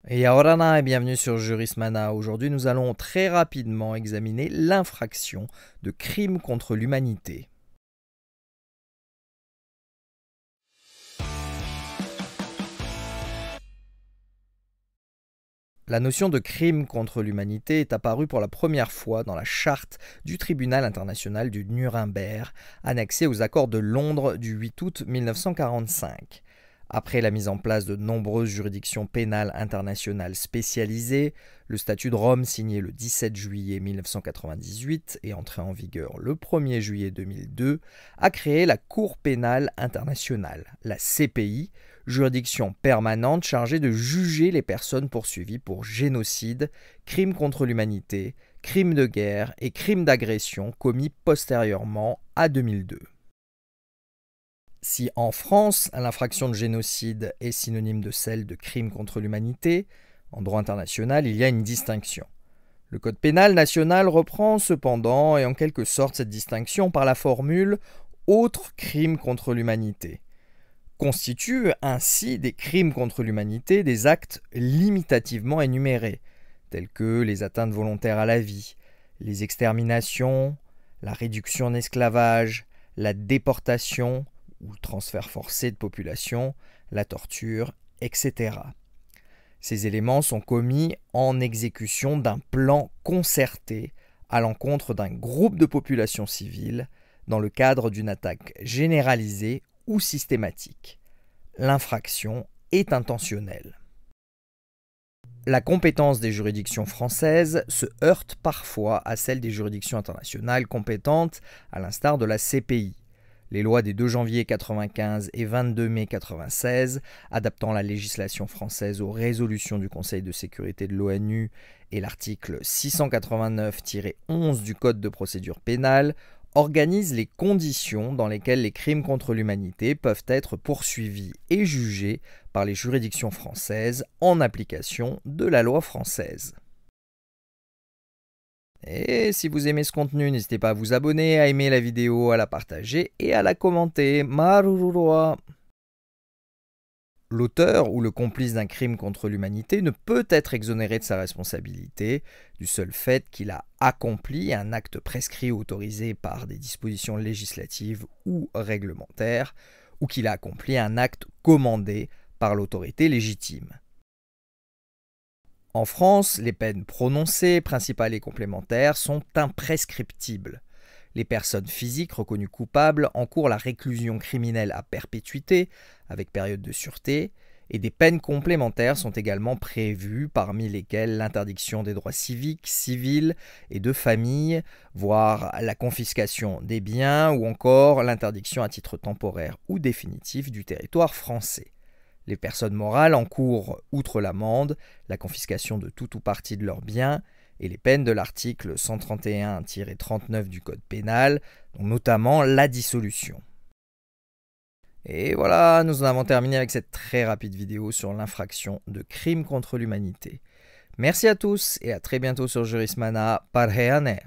Et ahora et bienvenue sur Jurismana. Aujourd'hui, nous allons très rapidement examiner l'infraction de crime contre l'humanité. La notion de crime contre l'humanité est apparue pour la première fois dans la charte du Tribunal international du Nuremberg, annexée aux accords de Londres du 8 août 1945. Après la mise en place de nombreuses juridictions pénales internationales spécialisées, le statut de Rome signé le 17 juillet 1998 et entré en vigueur le 1er juillet 2002 a créé la Cour pénale internationale, la CPI, juridiction permanente chargée de juger les personnes poursuivies pour génocide, crimes contre l'humanité, crimes de guerre et crimes d'agression commis postérieurement à 2002. Si en France, l'infraction de génocide est synonyme de celle de crime contre l'humanité, en droit international, il y a une distinction. Le Code pénal national reprend cependant et en quelque sorte cette distinction par la formule « autre crime contre l'humanité ». Constituent ainsi des crimes contre l'humanité des actes limitativement énumérés, tels que les atteintes volontaires à la vie, les exterminations, la réduction en esclavage, la déportation ou le transfert forcé de population, la torture, etc. Ces éléments sont commis en exécution d'un plan concerté à l'encontre d'un groupe de population civile dans le cadre d'une attaque généralisée ou systématique. L'infraction est intentionnelle. La compétence des juridictions françaises se heurte parfois à celle des juridictions internationales compétentes, à l'instar de la CPI. Les lois des 2 janvier 1995 et 22 mai 1996, adaptant la législation française aux résolutions du Conseil de sécurité de l'ONU et l'article 689-11 du Code de procédure pénale, organisent les conditions dans lesquelles les crimes contre l'humanité peuvent être poursuivis et jugés par les juridictions françaises en application de la loi française. Et si vous aimez ce contenu, n'hésitez pas à vous abonner, à aimer la vidéo, à la partager et à la commenter. Marurua. L'auteur ou le complice d'un crime contre l'humanité ne peut être exonéré de sa responsabilité du seul fait qu'il a accompli un acte prescrit ou autorisé par des dispositions législatives ou réglementaires, ou qu'il a accompli un acte commandé par l'autorité légitime. En France, les peines prononcées, principales et complémentaires, sont imprescriptibles. Les personnes physiques reconnues coupables encourent la réclusion criminelle à perpétuité, avec période de sûreté, et des peines complémentaires sont également prévues, parmi lesquelles l'interdiction des droits civiques, civils et de famille, voire la confiscation des biens ou encore l'interdiction à titre temporaire ou définitif du territoire français. Les personnes morales encourent, outre l'amende, la confiscation de tout ou partie de leurs biens et les peines de l'article 131-39 du Code pénal, dont notamment la dissolution. Et voilà, nous en avons terminé avec cette très rapide vidéo sur l'infraction de crime contre l'humanité. Merci à tous et à très bientôt sur Jurismana. Parheane.